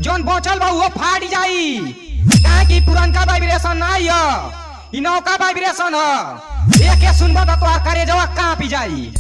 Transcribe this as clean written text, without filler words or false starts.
जोन बचल बा वो फाट जाई काहे कि पुरनका वाइब्रेशन नहीं है, इ नौका वाइब्रेशन है। देख के सुनबा तो तोहार करेजवा कांपी जाई।